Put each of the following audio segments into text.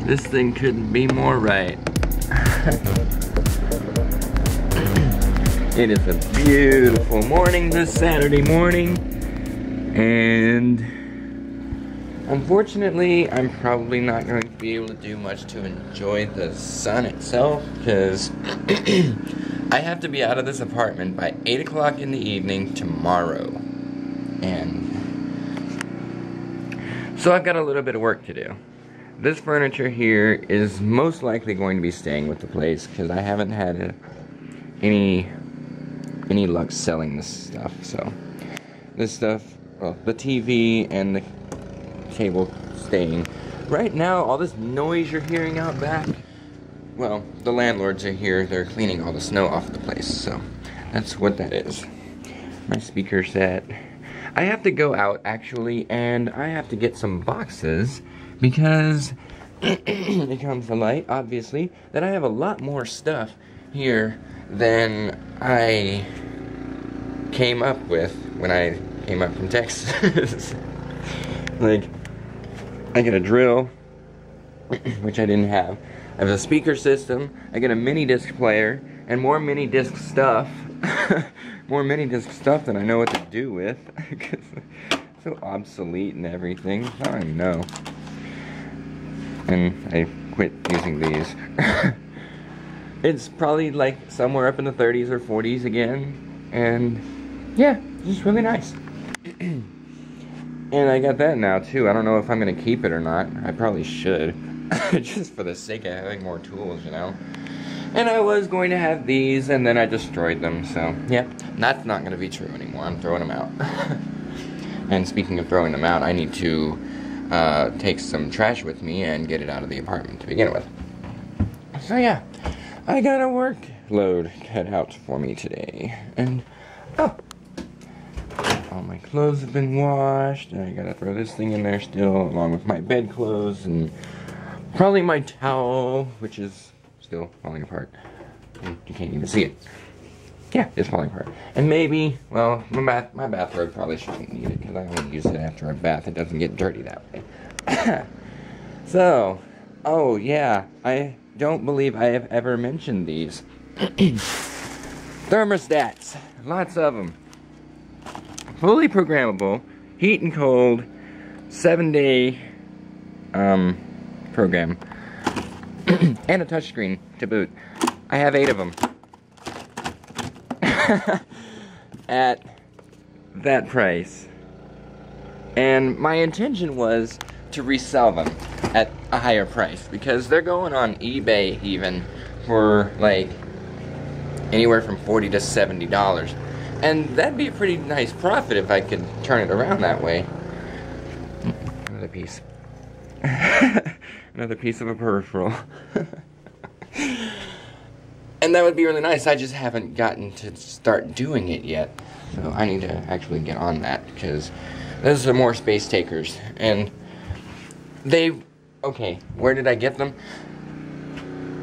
This thing couldn't be more right. It is a beautiful morning this Saturday morning, and unfortunately I'm probably not going to be able to do much to enjoy the sun itself, because I have to be out of this apartment by 8 o'clock in the evening tomorrow, and so I've got a little bit of work to do. This furniture here is most likely going to be staying with the place, because I haven't had any luck selling this stuff. So this stuff, well, the TV and the table staying. Right now, all this noise you're hearing out back, well, the landlords are here. They're cleaning all the snow off the place, so that's what that is. My speaker set. I have to go out, actually, and I have to get some boxes, because it comes to light, obviously, that I have a lot more stuff here than I came up with when I came up from Texas. Like, I got a drill, which I didn't have. I have a speaker system, I got a mini disc player, and more mini disc stuff. More mini disc stuff than I know what to do with. Because it's so obsolete and everything. I don't even know. And I quit using these. It's probably like somewhere up in the 30s or 40s again. And yeah, it's just really nice. And I got that now too. I don't know if I'm going to keep it or not. I probably should. Just for the sake of having more tools, you know. And I was going to have these, and then I destroyed them. So yeah, that's not going to be true anymore. I'm throwing them out. And speaking of throwing them out, I need to take some trash with me and get it out of the apartment to begin with. So yeah, I got a workload cut out for me today. And oh, all my clothes have been washed. I gotta throw this thing in there still, along with my bedclothes and probably my towel, which is still falling apart. You can't even see it. Yeah, it's falling apart. And maybe, well, my bathrobe probably shouldn't need it, because I only use it after a bath. It doesn't get dirty that way. So, oh yeah, I don't believe I have ever mentioned these. Thermostats. Lots of them. Fully programmable, heat and cold, 7-day program. And a touchscreen to boot. I have 8 of them. At that price. And my intention was to resell them at a higher price, because they're going on eBay even for like anywhere from $40 to $70. And that'd be a pretty nice profit if I could turn it around that way. Another piece. Another piece of a peripheral. And that would be really nice. I just haven't gotten to start doing it yet. So I need to actually get on that, because those are more space takers. And they, okay, where did I get them?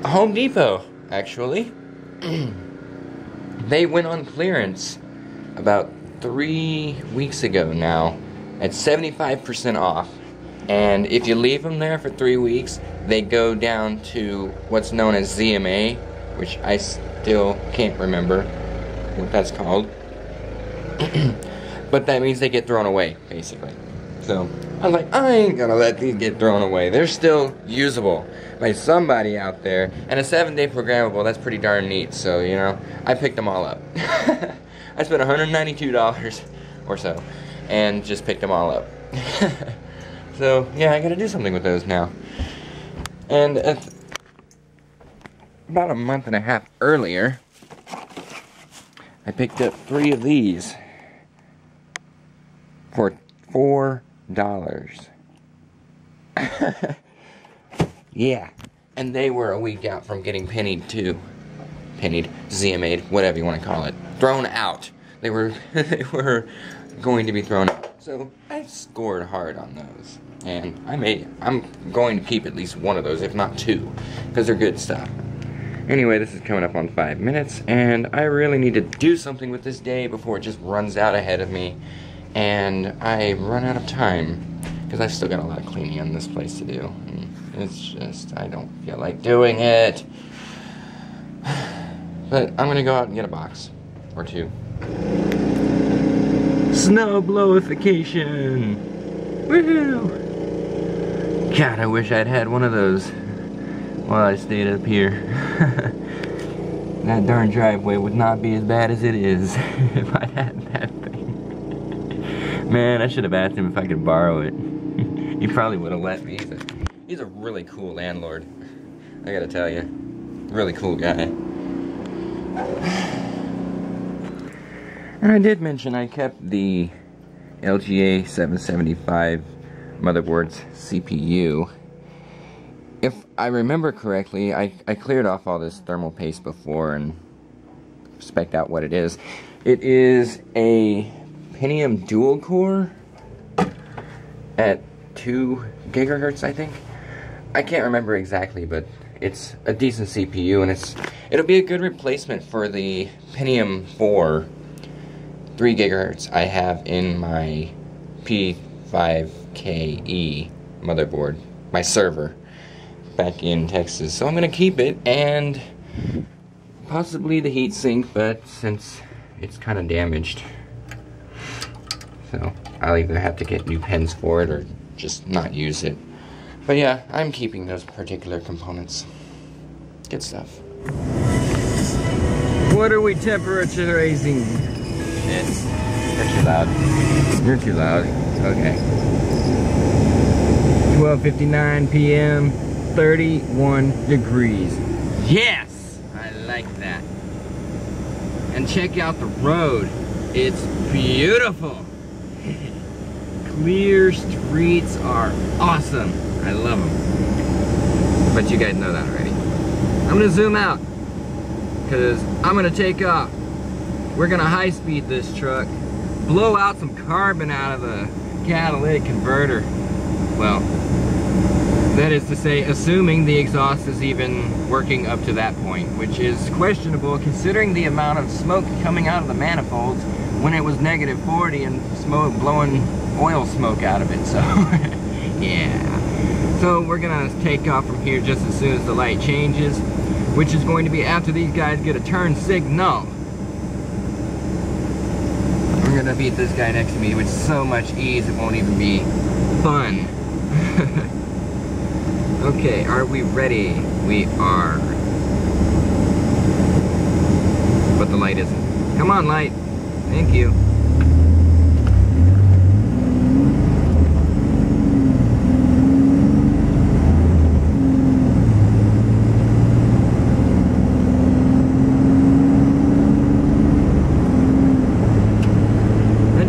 Home Depot, actually. They went on clearance about 3 weeks ago now at 75% off. And if you leave them there for 3 weeks, they go down to what's known as ZMA, which I still can't remember what that's called. But that means they get thrown away, basically. So I was like, I ain't gonna let these get thrown away. They're still usable by somebody out there. And a 7-day programmable, that's pretty darn neat. So, you know, I picked them all up. I spent $192 or so and just picked them all up. So, yeah, I gotta do something with those now. And about a month and a half earlier, I picked up 3 of these for $4. Yeah, and they were a week out from getting pennied too. Pennied, ZMA'd, whatever you want to call it. Thrown out. They were going to be thrown out. So I scored hard on those. And I'm going to keep at least one of those, if not 2, because they're good stuff. Anyway, this is coming up on 5 minutes, and I really need to do something with this day before it just runs out ahead of me, and I run out of time. because I've still got a lot of cleaning on this place to do. And it's just, I don't feel like doing it. But I'm gonna go out and get a box or two. Snow blowification! Woohoo! God, I wish I'd had one of those while I stayed up here. That darn driveway would not be as bad as it is if I had that thing. Man, I should have asked him if I could borrow it. He probably would have let me. He's a really cool landlord, I gotta tell you. Really cool guy. And I did mention I kept the LGA 775 motherboard's CPU. If I remember correctly, I cleared off all this thermal paste before and spec'd out what it is. It is a Pentium dual core at 2 gigahertz, I think. I can't remember exactly, but it's a decent CPU, and it'll be a good replacement for the Pentium 4 3 gigahertz I have in my P5KE motherboard, my server back in Texas. So I'm gonna keep it, and possibly the heatsink, but since it's kind of damaged, so I'll either have to get new pens for it or just not use it. But yeah, I'm keeping those particular components. Good stuff. What are we temperature raising? Shit. You're too loud. You're too loud. Okay. 12:59 p.m. 31 degrees. Yes! I like that. And check out the road. It's beautiful. Clear streets are awesome. I love them. But you guys know that already. I'm gonna zoom out, because I'm gonna take off. We're gonna high speed this truck, blow out some carbon out of the catalytic converter. Well, that is to say, assuming the exhaust is even working up to that point, which is questionable considering the amount of smoke coming out of the manifolds when it was -40 and smoke blowing oil smoke out of it. So yeah. So we're gonna take off from here just as soon as the light changes, which is going to be after these guys get a turn signal. We're gonna beat this guy next to me with so much ease it won't even be fun. Okay, are we ready? We are. But the light isn't. Come on, light. Thank you.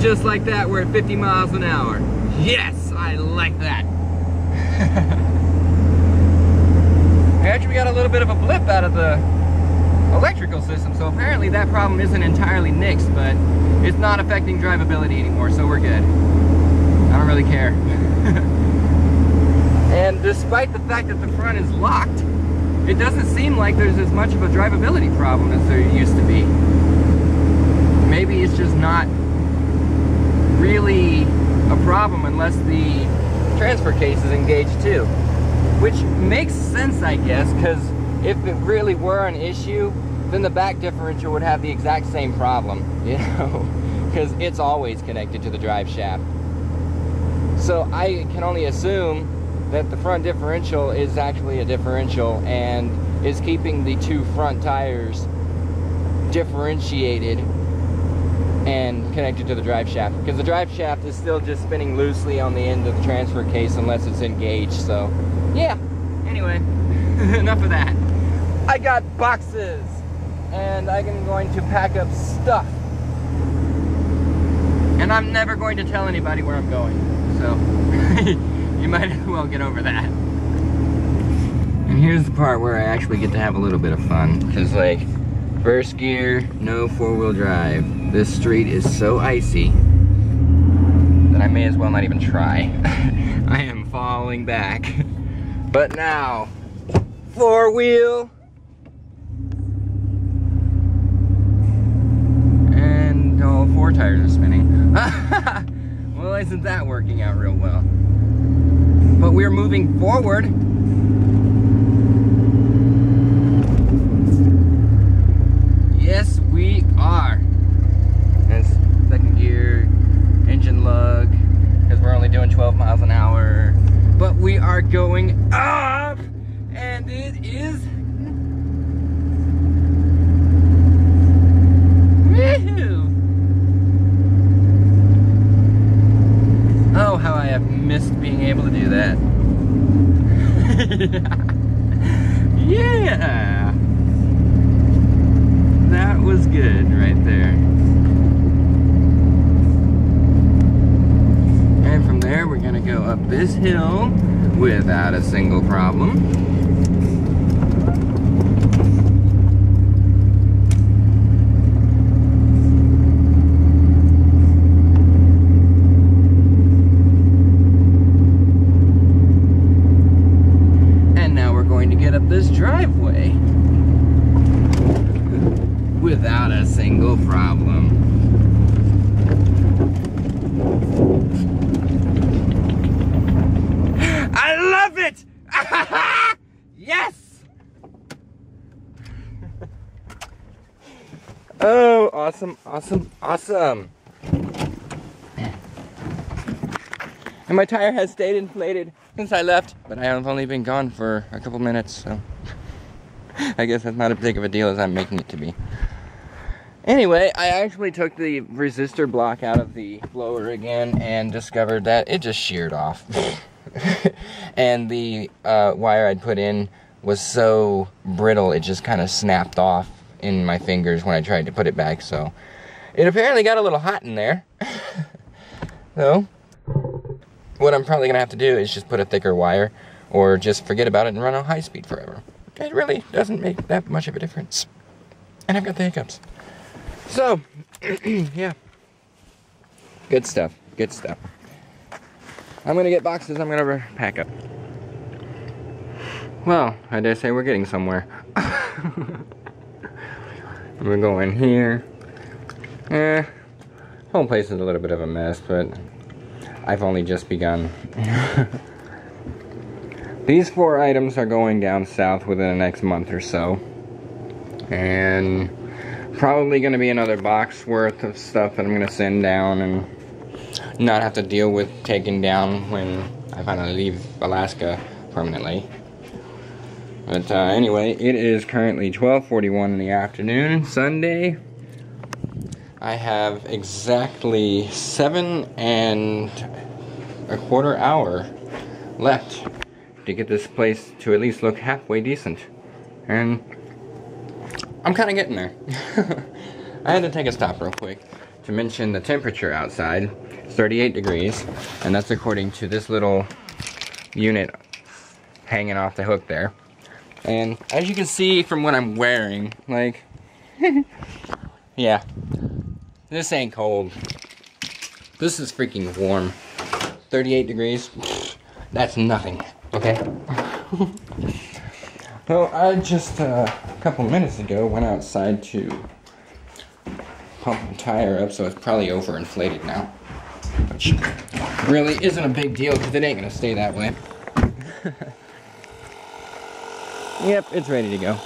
Just like that, we're at 50 miles an hour. Yes, I like that. Actually, we got a little bit of a blip out of the electrical system, so apparently that problem isn't entirely nixed, but it's not affecting drivability anymore, so we're good. I don't really care. And despite the fact that the front is locked, it doesn't seem like there's as much of a drivability problem as there used to be. Maybe it's just not really a problem unless the transfer case is engaged too, which makes sense, I guess, because if it really were an issue, then the back differential would have the exact same problem, you know, because it's always connected to the drive shaft. So I can only assume that the front differential is actually a differential and is keeping the two front tires differentiated and connected to the drive shaft, because the drive shaft is still just spinning loosely on the end of the transfer case unless it's engaged. So yeah, anyway, enough of that. I got boxes and I'm going to pack up stuff, and I'm never going to tell anybody where I'm going, so you might as well get over that. And here's the part where I actually get to have a little bit of fun, because like, first gear, no four-wheel drive. This street is so icy that I may as well not even try. I am falling back. But now, four-wheel. And all four tires are spinning. Well, isn't that working out real well? but we're moving forward. Yes, we are. It's second gear, engine lug, because we're only doing 12 miles an hour. But we are going up, and it is... Woohoo! Oh, how I have missed being able to do that. Yeah! That was good right there. And from there, we're gonna go up this hill without a single problem. Up this driveway without a single problem. I love it! Yes! Oh, awesome, awesome, awesome. And my tire has stayed inflated since I left, but I have only been gone for a couple minutes, so I guess that's not as big of a deal as I'm making it to be. Anyway, I actually took the resistor block out of the blower again and discovered that it just sheared off. And the wire I'd put in was so brittle, it just kind of snapped off in my fingers when I tried to put it back, so it apparently got a little hot in there. So what I'm probably gonna have to do is just put a thicker wire, or just forget about it and run on high speed forever. It really doesn't make that much of a difference. And I've got the hiccups. So, yeah. Good stuff, good stuff. I'm gonna get boxes, I'm gonna pack up. Well, I dare say we're getting somewhere. I'm gonna go in here. Whole place is a little bit of a mess, but I've only just begun. These 4 items are going down south within the next month or so. And probably going to be another box worth of stuff that I'm going to send down and not have to deal with taking down when I finally leave Alaska permanently. But anyway, it is currently 12:41 in the afternoon, Sunday. I have exactly 7¼ hour left to get this place to at least look halfway decent. And I'm kind of getting there. I had to take a stop real quick to mention the temperature outside. It's 38 degrees, and that's according to this little unit hanging off the hook there. And as you can see from what I'm wearing, like, yeah. This ain't cold. This is freaking warm. 38 degrees. That's nothing, okay? Well, I just a couple minutes ago went outside to pump the tire up, so it's probably overinflated now. Which really isn't a big deal because it ain't gonna stay that way. Yep, it's ready to go.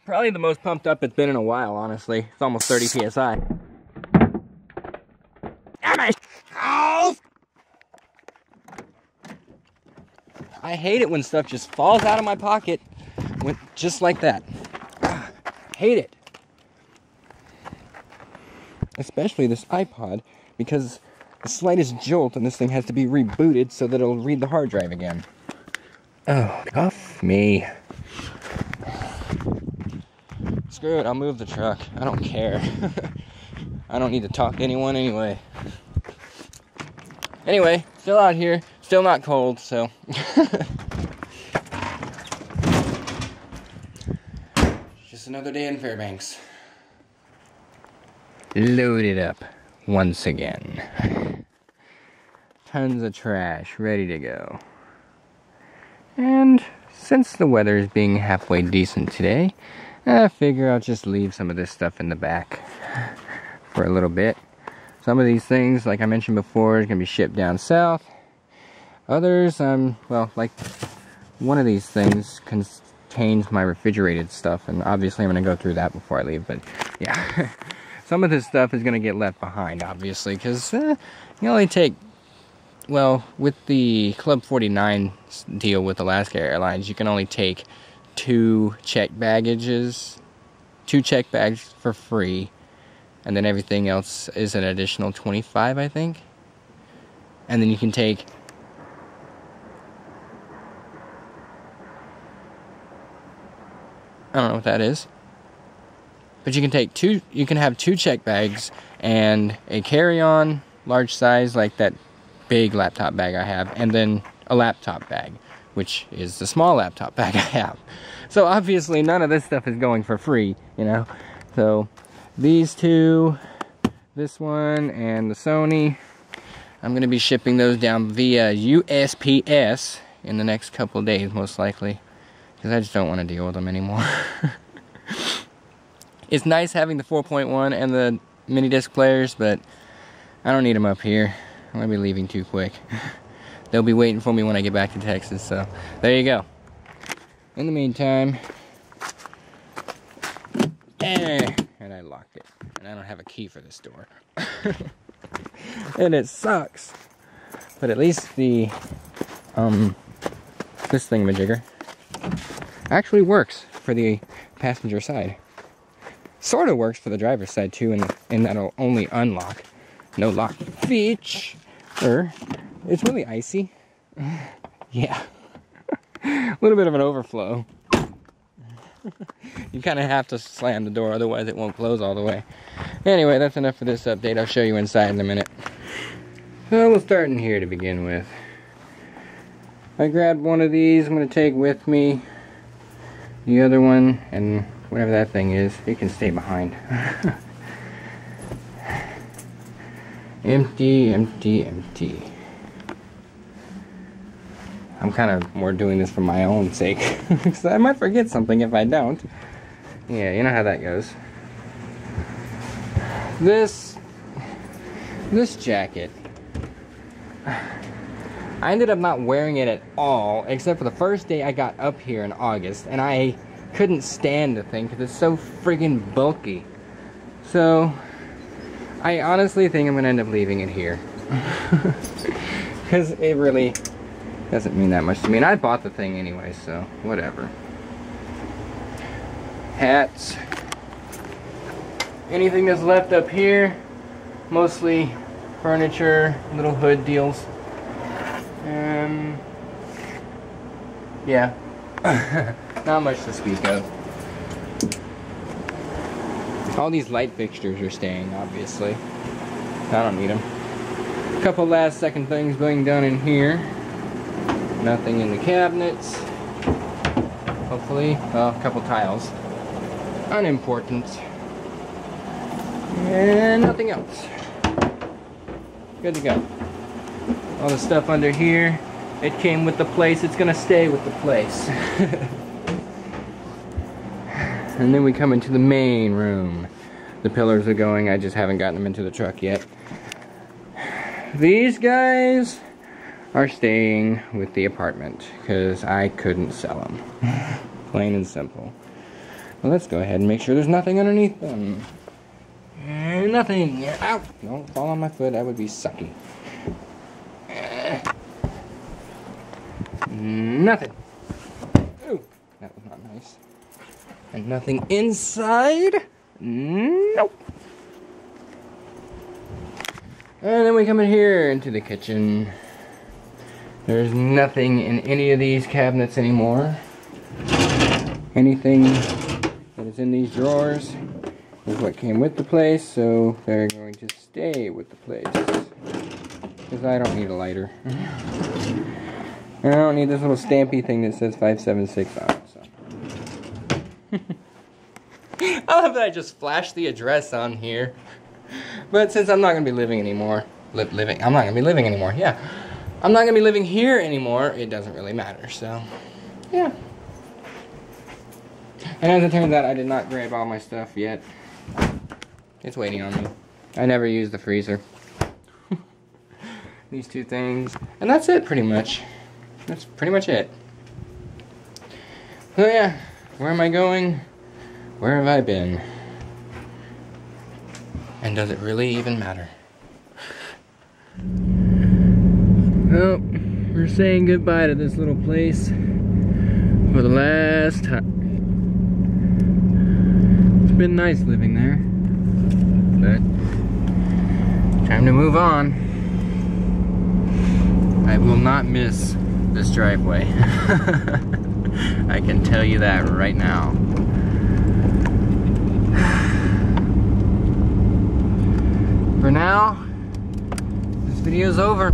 Probably the most pumped up it's been in a while, honestly. It's almost 30 PSI. I hate it when stuff just falls out of my pocket, just like that. Hate it. Especially this iPod, because the slightest jolt and this thing has to be rebooted so that it'll read the hard drive again. Oh, off me. Screw it, I'll move the truck. I don't care. I don't need to talk to anyone anyway. Anyway, still out here, still not cold, so. Just another day in Fairbanks. Loaded up once again. Tons of trash ready to go. And since the weather is being halfway decent today, I figure I'll just leave some of this stuff in the back for a little bit. Some of these things, like I mentioned before, is going to be shipped down south. Others, well, like one of these things contains my refrigerated stuff, and obviously I'm going to go through that before I leave, but yeah. Some of this stuff is going to get left behind, obviously, because you only take, well, with the Club 49 deal with Alaska Airlines, you can only take 2 checked baggages, 2 checked bags for free, and then everything else is an additional 25, I think. And then you can take I don't know what that is. But you can take you can have 2 check bags and a carry-on large size like that big laptop bag I have, and then a laptop bag, which is the small laptop bag I have. So obviously none of this stuff is going for free, you know. So these 2, this one and the Sony, I'm going to be shipping those down via USPS in the next couple of days, most likely, because I just don't want to deal with them anymore. It's nice having the 4.1 and the mini disc players, but I don't need them up here. I'm going to be leaving too quick. They'll be waiting for me when I get back to Texas, so there you go. In the meantime, and I locked it, and I don't have a key for this door. And it sucks. But at least the, this thingamajigger actually works for the passenger side. Sort of works for the driver's side too, and that'll only unlock. No lock feature. It's really icy. Yeah. A little bit of an overflow. You kind of have to slam the door, otherwise it won't close all the way. Anyway, that's enough for this update. I'll show you inside in a minute. So we'll start in here to begin with. I grabbed one of these I'm going to take with me. The other one, and whatever that thing is, it can stay behind. Empty, empty, empty. I'm kind of more doing this for my own sake, because I might forget something if I don't. Yeah, you know how that goes. This jacket, I ended up not wearing it at all, except for the first day I got up here in August, and I couldn't stand the thing because it's so friggin' bulky. So I honestly think I'm gonna end up leaving it here, because it really doesn't mean that much to me, and I bought the thing anyway, so whatever. Hats, anything that's left up here, mostly furniture, little hood deals. Yeah. Not much to speak of. All these light fixtures are staying, obviously. I don't need them. A couple last second things going down in here. Nothing in the cabinets. Hopefully. Well, a couple tiles. Unimportant. And nothing else. Good to go. All the stuff under here, it came with the place, it's gonna stay with the place. And then we come into the main room. The pillars are going, I just haven't gotten them into the truck yet. These guys are staying with the apartment, because I couldn't sell them. Plain and simple. Well, let's go ahead and make sure there's nothing underneath them. Nothing. Ow! Don't fall on my foot, that would be sucky. Nothing. Ooh, that was not nice. And nothing inside. Nope. And then we come in here into the kitchen. There's nothing in any of these cabinets anymore. Anything that is in these drawers is what came with the place, so they're going to stay with the place. Because I don't need a lighter. And I don't need this little stampy thing that says 576 on it. So. I love that I just flashed the address on here. But since I'm not going to be living anymore, I'm not going to be living anymore, yeah. I'm not going to be living here anymore, it doesn't really matter, so, yeah. And as it turns out, I did not grab all my stuff yet. It's waiting on me. I never use the freezer. These two things. And that's it, pretty much. That's pretty much it. So yeah, where am I going? Where have I been? And does it really even matter? Oh, we're saying goodbye to this little place for the last time. It's been nice living there, but time to move on. I will not miss this driveway. I can tell you that right now. For now, this video's over.